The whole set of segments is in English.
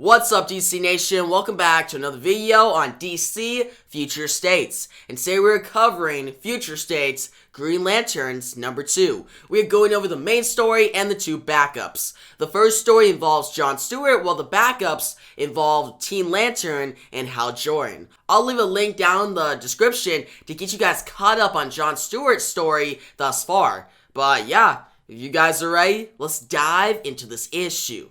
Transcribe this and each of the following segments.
What's up, DC Nation? Welcome back to another video on DC Future States. And today we're covering Future States Green Lanterns number 2. We're going over the main story and the 2 backups. The first story involves John Stewart, while the backups involve Teen Lantern and Hal Jordan. I'll leave a link down in the description to get you guys caught up on John Stewart's story thus far. But yeah, if you guys are ready, let's dive into this issue.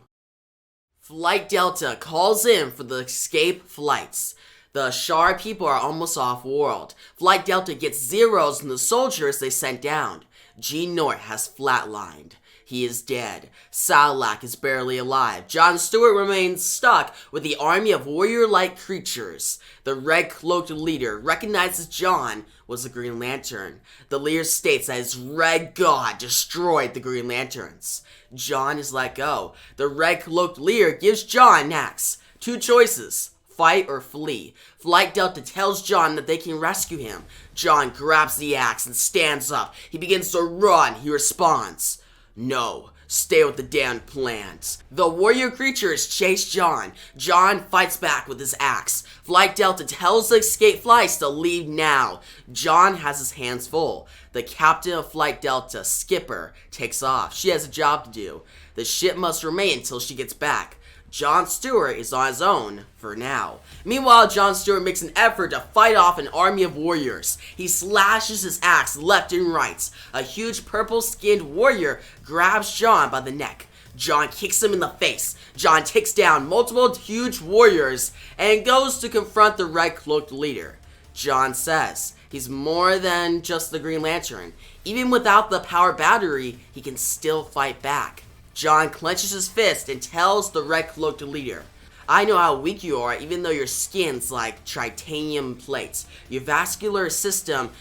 Flight Delta calls in for the escape flights. The Shar people are almost off-world. Flight Delta gets zeros from the soldiers they sent down. Gene Nort has flatlined. He is dead. Salac is barely alive. John Stewart remains stuck with the army of warrior-like creatures. The red-cloaked leader recognizes John was the Green Lantern. The leader states that his red god destroyed the Green Lanterns. John is let go. The red-cloaked leader gives John an axe. 2 choices: fight or flee. Flight Delta tells John that they can rescue him. John grabs the axe and stands up. He begins to run. He responds, "No, stay with the damned plans." The warrior creatures chase John. John fights back with his axe. Flight Delta tells the escape flights to leave now. John has his hands full. The captain of Flight Delta, Skipper, takes off. She has a job to do. The ship must remain until she gets back. John Stewart is on his own for now. Meanwhile, John Stewart makes an effort to fight off an army of warriors. He slashes his axe left and right. A huge purple-skinned warrior grabs John by the neck. John kicks him in the face. John takes down multiple huge warriors and goes to confront the red-cloaked leader. John says he's more than just the Green Lantern. Even without the power battery, he can still fight back. John clenches his fist and tells the red-cloaked leader, "I know how weak you are, even though your skin's like titanium plates. Your vascular system,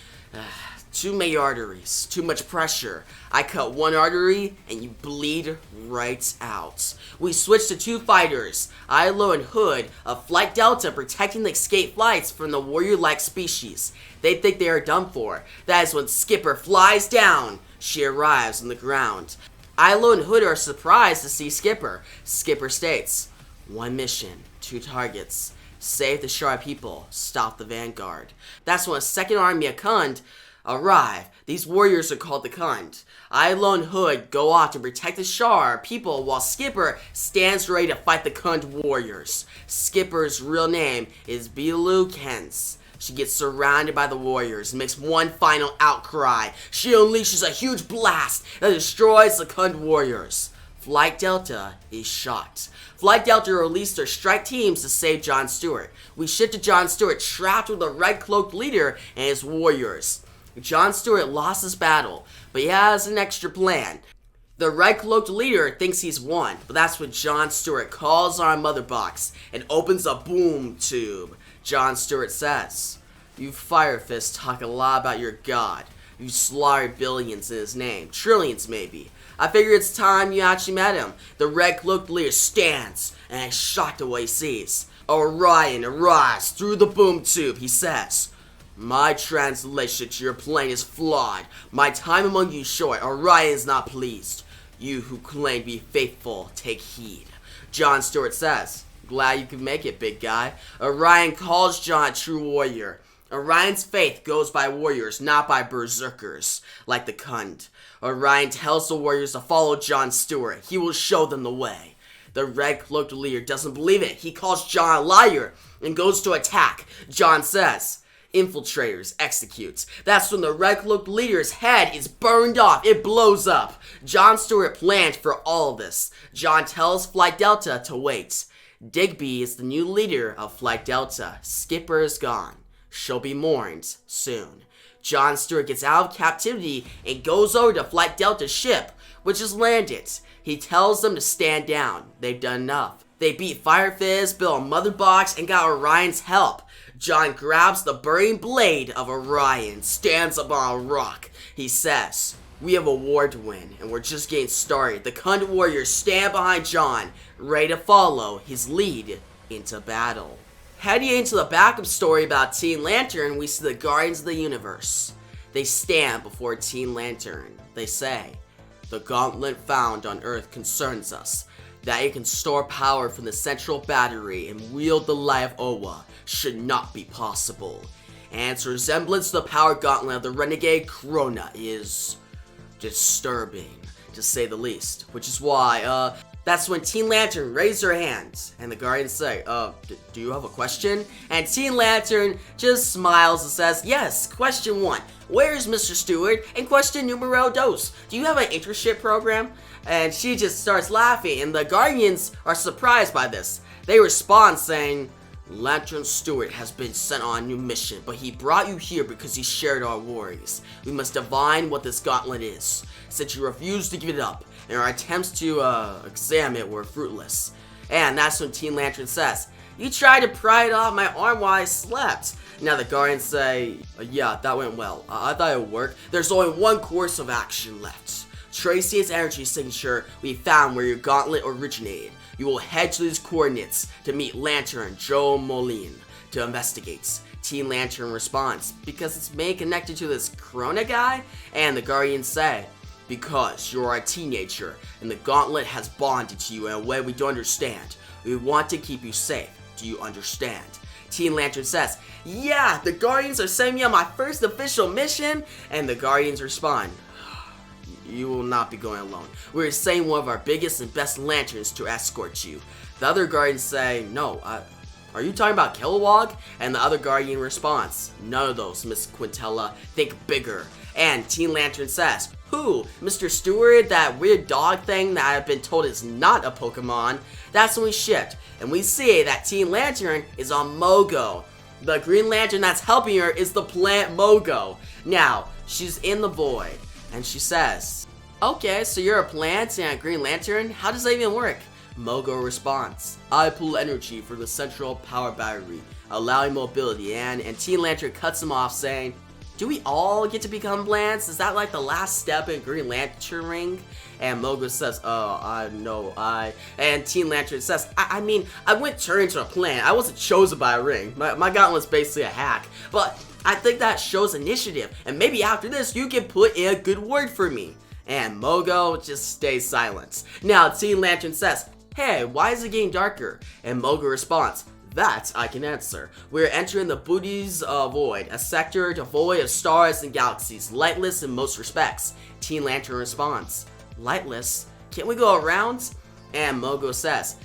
too many arteries, too much pressure. I cut one artery and you bleed right out." We switch to 2 fighters, Ilo and Hood of Flight Delta, protecting the escape flights from the warrior-like species. They think they are done for. That is when Skipper flies down. She arrives on the ground. Ilo and Hood are surprised to see Skipper. Skipper states, "One mission, 2 targets. Save the Shar people, stop the Vanguard." That's when a second army of Khund arrive. These warriors are called the Khund. Ilo and Hood go off to protect the Shar people while Skipper stands ready to fight the Khund warriors. Skipper's real name is Bilu Kens. She gets surrounded by the warriors and makes one final outcry. She unleashes a huge blast that destroys the Khund warriors. Flight Delta is shot. Flight Delta released their strike teams to save John Stewart. We shift to John Stewart trapped with the red-cloaked leader and his warriors. John Stewart lost his battle, but he has an extra plan. The red-cloaked leader thinks he's won, but that's when John Stewart calls on a mother box and opens a boom tube. John Stewart says, "You Fire Fists talk a lot about your god. You slaughtered billions in his name, trillions maybe. I figure it's time you actually met him." The red-cloaked leader stands and is shocked at what he sees. "Orion, arise through the boom tube," he says. "My translation to your plane is flawed. My time among you short. Orion is not pleased. You who claim to be faithful, take heed." John Stewart says, "Glad you could make it, big guy." Orion calls John a true warrior. Orion's faith goes by warriors, not by berserkers, like the Khund. Orion tells the warriors to follow John Stewart. He will show them the way. The red-cloaked leader doesn't believe it. He calls John a liar and goes to attack. John says, "Infiltrators, execute." That's when the red-cloaked leader's head is burned off. It blows up. John Stewart planned for all of this. John tells Flight Delta to wait. Digby is the new leader of Flight Delta. Skipper is gone. She'll be mourned soon. John Stewart gets out of captivity and goes over to Flight Delta's ship, which has landed. He tells them to stand down. They've done enough. They beat Fire Fist, built a mother box, and got Orion's help. John grabs the burning blade of Orion, stands up on a rock. He says, "We have a war to win, and we're just getting started." The Khund warriors stand behind John, ready to follow his lead into battle. Heading into the backup story about Teen Lantern, we see the Guardians of the Universe. They stand before Teen Lantern. They say, "The gauntlet found on Earth concerns us. that it can store power from the central battery and wield the light of Owa should not be possible. And its resemblance to the power gauntlet of the renegade Corona is disturbing, to say the least. Which is why, that's when Teen Lantern raised her hands, and the Guardians say, do you have a question? And Teen Lantern just smiles and says, yes, question 1, where is Mr. Stewart? And question numero dos, do you have an internship program? And she just starts laughing, and the Guardians are surprised by this. They respond saying, Lantern Stewart has been sent on a new mission, but he brought you here because he shared our worries. We must divine what this gauntlet is, since you refuse to give it up, and our attempts to examine it were fruitless. And that's when Teen Lantern says, you tried to pry it off my arm while I slept. Now the Guardians say, yeah, that went well. I thought it would work. There's only one course of action left. Tracing its energy signature, we found where your gauntlet originated. You will head to these coordinates to meet Lantern Joe Moline to investigate. Teen Lantern responds, because it's made connected to this Corona guy? And the Guardians say, because you're a teenager and the gauntlet has bonded to you in a way we don't understand. We want to keep you safe. Do you understand? Teen Lantern says, yeah, the Guardians are sending me on my first official mission. And the Guardians respond, you will not be going alone. We're sending one of our biggest and best lanterns to escort you. The other Guardians say, no, are you talking about Kilowog? And the other Guardian responds, none of those, Miss Quintella. Think bigger. And Teen Lantern says, who? Mr. Stewart, that weird dog thing that I've been told is not a Pokemon? That's when we shift, and we see that Teen Lantern is on Mogo. The Green Lantern that's helping her is the plant Mogo. Now, she's in the void, and she says, okay, so you're a plant and a Green Lantern? How does that even work? Mogo responds, I pull energy from the central power battery, allowing mobility, and Teen Lantern cuts him off saying, do we all get to become plants? Is that like the last step in Green Lantern ring? And Mogo says, and Teen Lantern says, I mean, I wouldn't turn into a plant. I wasn't chosen by a ring. My gauntlet's basically a hack. But I think that shows initiative, and maybe after this, you can put in a good word for me. And Mogo just stays silent. Now, Teen Lantern says, hey, why is it getting darker? And Mogo responds, that I can answer. We're entering the Booty's Void, a sector devoid of stars and galaxies, lightless in most respects. Teen Lantern responds, lightless? Can't we go around? And Mogo says,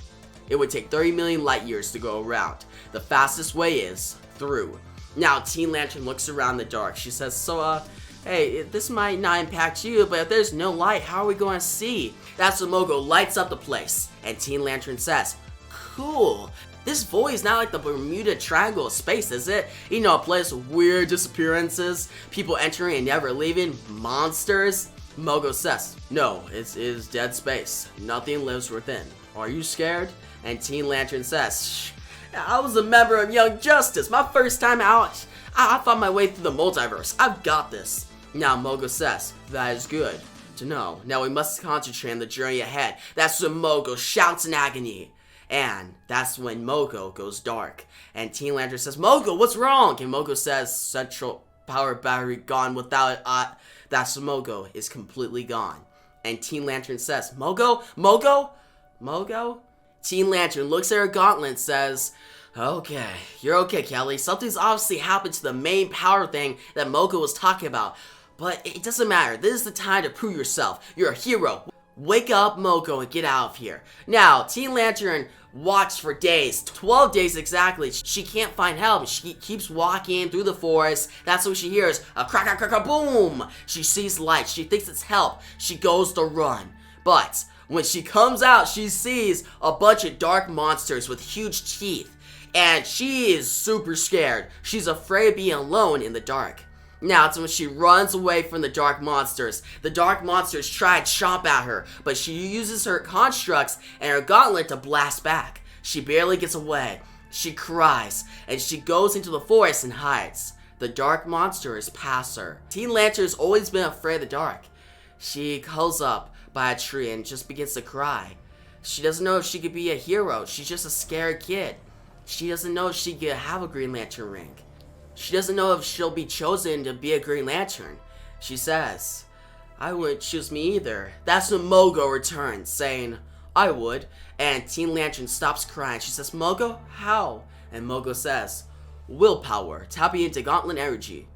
it would take 30 million light years to go around. The fastest way is through. Now, Teen Lantern looks around the dark. She says, so, hey, this might not impact you, but if there's no light, how are we going to see? That's when Mogo lights up the place, and Teen Lantern says, cool. This void is not like the Bermuda Triangle of space, is it? You know, a place with weird disappearances, people entering and never leaving, monsters? Mogo says, no, it is dead space. Nothing lives within. Are you scared? And Teen Lantern says, shh, I was a member of Young Justice. My first time out, I found my way through the multiverse. I've got this. Now Mogo says, that is good to know. Now we must concentrate on the journey ahead. That's when Mogo shouts in agony. And that's when Mogo goes dark. And Teen Lantern says, Mogo, what's wrong? And Mogo says, central power battery gone without it. That's when Mogo is completely gone. And Teen Lantern says, Mogo? Mogo? Mogo? Teen Lantern looks at her gauntlet and says, okay, you're okay, Kelly. Something's obviously happened to the main power thing that Mogo was talking about. But it doesn't matter. This is the time to prove yourself. You're a hero. Wake up, Mogo, and get out of here. Now, Teen Lantern watched for days, 12 days exactly. She can't find help. She keeps walking through the forest. That's when she hears a crack, crack, crack, boom. She sees light. She thinks it's help. She goes to run. But when she comes out, she sees a bunch of dark monsters with huge teeth. And she is super scared. She's afraid of being alone in the dark. Now it's when she runs away from the dark monsters. The dark monsters try to chomp at her, but she uses her constructs and her gauntlet to blast back. She barely gets away. She cries, and she goes into the forest and hides. The dark monsters pass her. Teen Lantern's always been afraid of the dark. She curls up by a tree and just begins to cry. She doesn't know if she could be a hero. She's just a scared kid. She doesn't know if she could have a Green Lantern ring. She doesn't know if she'll be chosen to be a Green Lantern. She says, I wouldn't choose me either. That's when Mogo returns, saying, I would. And Teen Lantern stops crying. She says, Mogo, how? And Mogo says, willpower, tapping into gauntlet energy.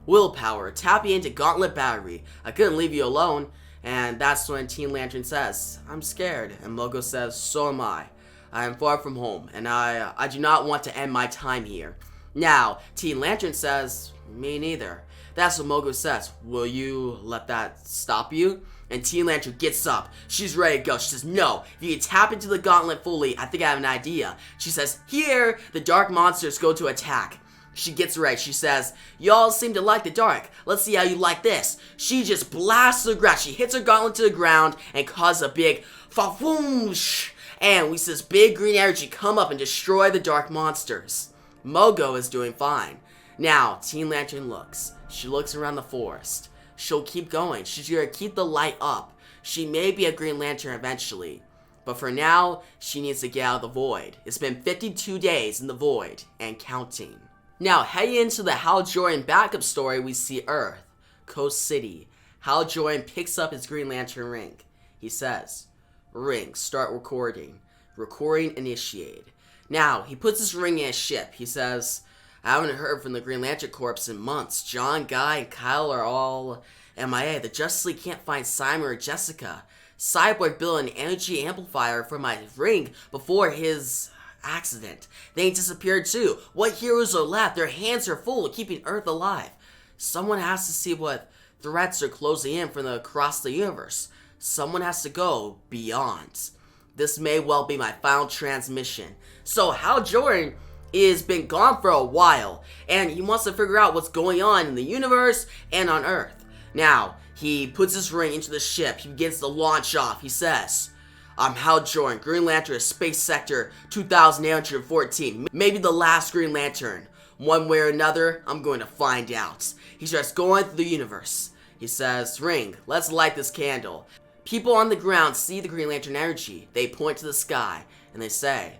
Willpower, tapping into gauntlet battery. I couldn't leave you alone. And that's when Teen Lantern says, I'm scared. And Mogo says, so am I. I am far from home, and I do not want to end my time here. Now, Teen Lantern says, me neither. That's what Mogo says. Will you let that stop you? And Teen Lantern gets up. She's ready to go. She says, no, if you tap into the gauntlet fully, I think I have an idea. She says, here, the dark monsters go to attack. She gets ready. She says, y'all seem to like the dark. Let's see how you like this. She just blasts the ground. She hits her gauntlet to the ground and causes a big fa-whoosh. And we see this big green energy come up and destroy the dark monsters. Mogo is doing fine. Now, Teen Lantern looks. She looks around the forest. She'll keep going. She's gonna keep the light up. She may be a Green Lantern eventually. But for now, she needs to get out of the void. It's been 52 days in the void and counting. Now, heading into the Hal Jordan backup story, we see Earth, Coast City. Hal Jordan picks up his Green Lantern ring. He says, ring, start recording. Recording initiated. Now, he puts his ring in his ship. He says, I haven't heard from the Green Lantern Corps in months. John, Guy, and Kyle are all MIA. The Justice League can't find Simon or Jessica. Cyborg built an energy amplifier for my ring before his accident. They disappeared too. What heroes are left? Their hands are full of keeping Earth alive. Someone has to see what threats are closing in from across the universe. Someone has to go beyond. This may well be my final transmission. So Hal Jordan has been gone for a while, and he wants to figure out what's going on in the universe and on Earth. Now, he puts his ring into the ship. He begins to launch off. He says, I'm Hal Jordan, Green Lantern of Space Sector 2814. Maybe the last Green Lantern. One way or another, I'm going to find out. He starts going through the universe. He says, ring, let's light this candle. People on the ground see the Green Lantern energy. They point to the sky, and they say,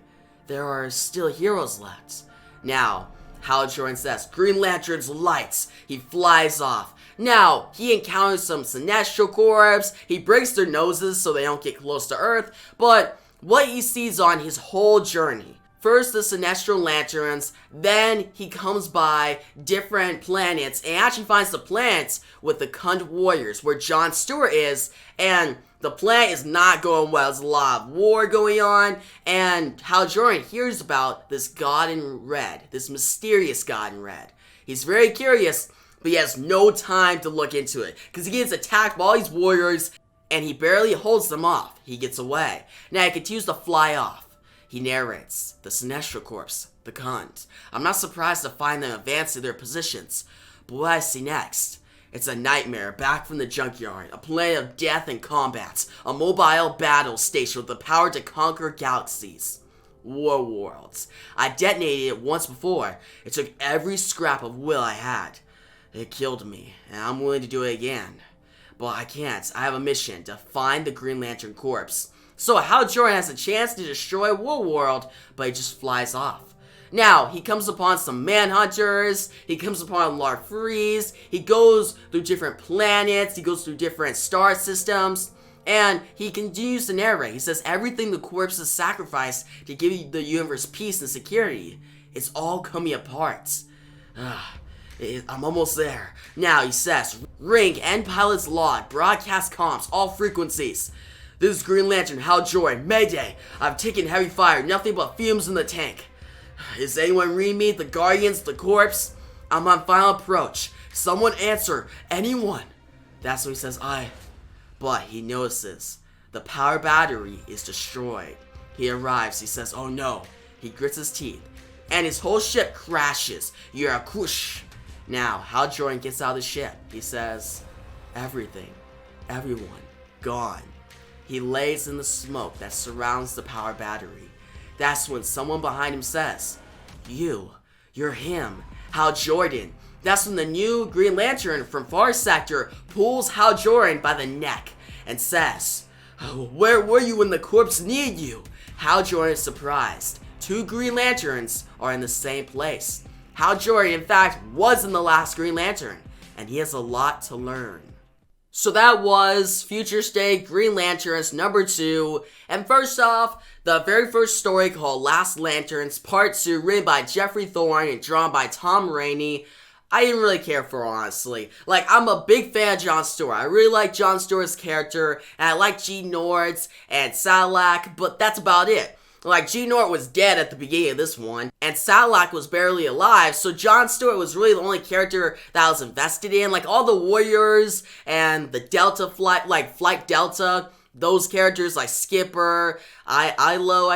there are still heroes left. Now, Hal Jordan says, Green Lantern's lights. He flies off. Now, he encounters some Celestial Corps. He breaks their noses so they don't get close to Earth. But what he sees on his whole journey, first the Celestial Lanterns, then he comes by different planets and actually finds the planets with the Kund Warriors where John Stewart is, and the planet is not going well. There's a lot of war going on, and Hal Jordan hears about this God in Red, this mysterious God in Red. He's very curious, but he has no time to look into it because he gets attacked by all these warriors and he barely holds them off. He gets away. Now he continues to fly off. He narrates, the Celestial Corps, the Kund. I'm not surprised to find them advancing their positions, but what I see next, it's a nightmare back from the junkyard, a planet of death and combat, a mobile battle station with the power to conquer galaxies. War worlds. I detonated it once before. It took every scrap of will I had. It killed me, and I'm willing to do it again. But I can't. I have a mission to find the Green Lantern Corps. So Hal Jordan has a chance to destroy War World, but he just flies off. Now, he comes upon some Manhunters, he comes upon Larfreeze, he goes through different planets, he goes through different star systems, and he continues to narrate. He says everything the Corps has sacrificed to give the universe peace and security, it's all coming apart. I'm almost there. Now, he says, ring, end pilot's log, broadcast comms, all frequencies. This is Green Lantern, Hal Jordan, Mayday. I've taken heavy fire, nothing but fumes in the tank. Is anyone reading me? The Guardians, the Corps? I'm on final approach. Someone answer. Anyone? That's when he says, But he notices the power battery is destroyed. He arrives. He says, oh no. He grits his teeth. And his whole ship crashes. You're a whoosh. Now, Hal Jordan gets out of the ship. He says, everything, everyone, gone. He lays in the smoke that surrounds the power battery. That's when someone behind him says, you're him, Hal Jordan. That's when the new Green Lantern from Far Sector pulls Hal Jordan by the neck and says, where were you when the Corps needed you? Hal Jordan is surprised. Two Green Lanterns are in the same place. Hal Jordan, in fact, was in the last Green Lantern, and he has a lot to learn. So that was Future State Green Lanterns number 2. And first off, the very first story called Last Lanterns Part 2, written by Jeffrey Thorne and drawn by Tom Rainey. I didn't really care for, honestly. Like, I'm a big fan of Jon Stewart. I really like Jon Stewart's character, and I like G. Nords and Salak, but that's about it. Like, G. Nort was dead at the beginning of this one, and Salak was barely alive, so Jon Stewart was really the only character that I was invested in. Like, all the Warriors and the Delta Flight, like Flight Delta, those characters like Skipper, Ilo,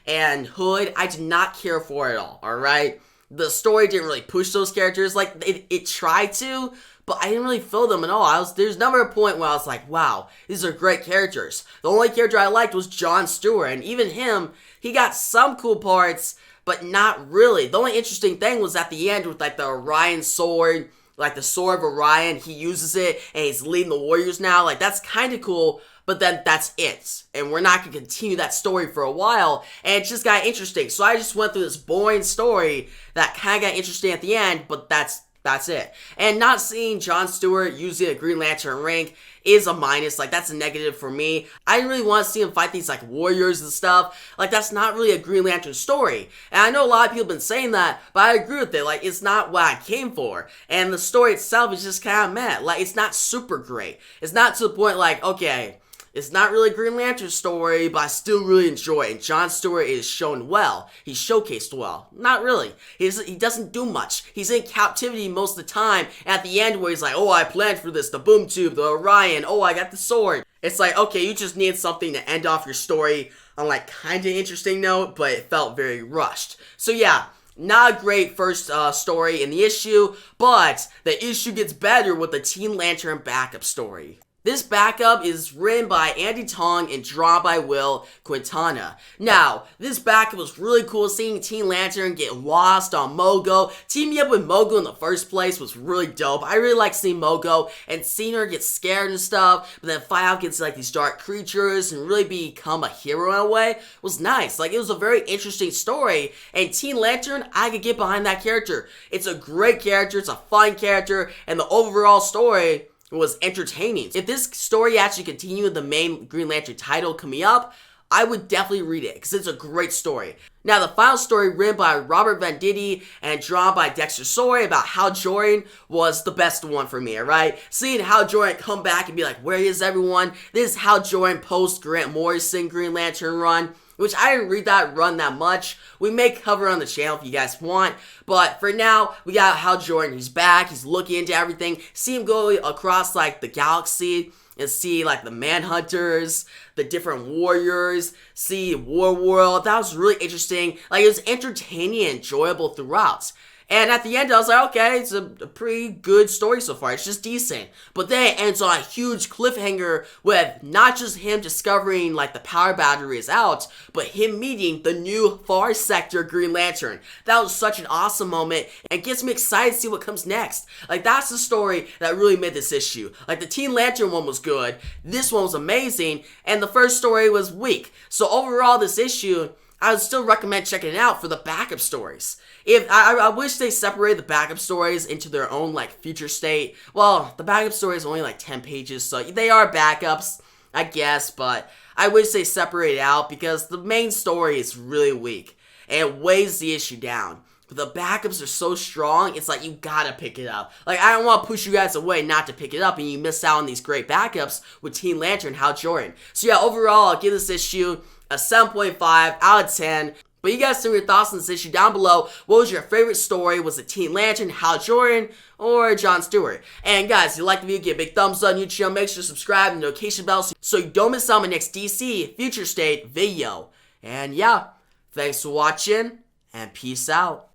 and Hood, I did not care for at all, alright? The story didn't really push those characters, like, it tried to, but I didn't really feel them at all. There's never a point where I was like, wow, these are great characters. The only character I liked was Jon Stewart, and even him, he got some cool parts, but not really. The only interesting thing was at the end with, like, the Orion sword, like, the sword of Orion, he uses it, and he's leading the Warriors now. Like, that's kind of cool, but then that's it. And we're not going to continue that story for a while, and it just got interesting. So I just went through this boring story that kind of got interesting at the end, but that's it. And not seeing Jon Stewart using a Green Lantern ring is a minus. Like, that's a negative for me. I didn't really want to see him fight these, like, warriors and stuff. Like, that's not really a Green Lantern story. And I know a lot of people have been saying that, but I agree with it. Like, it's not what I came for. And the story itself is just kind of meh. Like, it's not super great. It's not to the point, like, okay, it's not really a Green Lantern story, but I still really enjoy it. And Jon Stewart is shown well. He's showcased well. Not really. He doesn't do much. He's in captivity most of the time. And at the end where he's like, oh, I planned for this. The boom tube, the Orion. Oh, I got the sword. It's like, okay, you just need something to end off your story on, like, kind of interesting note, but it felt very rushed. So yeah, not a great first story in the issue, but the issue gets better with the Teen Lantern backup story. This backup is written by Andy Tong and drawn by Will Quintana. Now, this backup was really cool, seeing Teen Lantern get lost on Mogo. Teaming up with Mogo in the first place was really dope. I really like seeing Mogo and seeing her get scared and stuff, but then fight out against, like, these dark creatures and really become a hero in a way was nice. Like, it was a very interesting story, and Teen Lantern, I could get behind that character. It's a great character, it's a fun character, and the overall story was entertaining. If this story actually continued with the main Green Lantern title coming up, I would definitely read it, because it's a great story. Now, the final story, written by Robert Venditti and drawn by Dexter Soy, about Hal Jordan was the best one for me, alright? Seeing Hal Jordan come back and be like, where is everyone? This is Hal Jordan post Grant Morrison Green Lantern run, which I didn't read that run that much. We may cover on the channel if you guys want, but for now, we got Hal Jordan. He's back, he's looking into everything, see him go across, like, the galaxy, and see, like, the Manhunters, the different warriors, see War World. That was really interesting. Like, it was entertaining and enjoyable throughout. And at the end, I was like, okay, it's a pretty good story so far. It's just decent. But then it ends on a huge cliffhanger with not just him discovering, like, the power battery is out, but him meeting the new Far Sector Green Lantern. That was such an awesome moment and gets me excited to see what comes next. Like, that's the story that really made this issue. Like, the Teen Lantern one was good, this one was amazing, and the first story was weak. So overall, this issue, I would still recommend checking it out for the backup stories. I wish they separated the backup stories into their own, like, future state. Well, the backup story is only like 10 pages, so they are backups, I guess, but I wish they separated out because the main story is really weak and it weighs the issue down. But the backups are so strong, it's like you gotta pick it up. Like, I don't want to push you guys away not to pick it up and you miss out on these great backups with Teen Lantern and Hal Jordan. So yeah, overall, I'll give this issue a 7.5 out of 10. But you guys send your thoughts on this issue down below. What was your favorite story? Was it Teen Lantern, Hal Jordan, or Jon Stewart? And guys, if you like the video, give a big thumbs up on YouTube. Make sure to subscribe and notification bell so you don't miss out on my next DC Future State video. And yeah, thanks for watching, and peace out.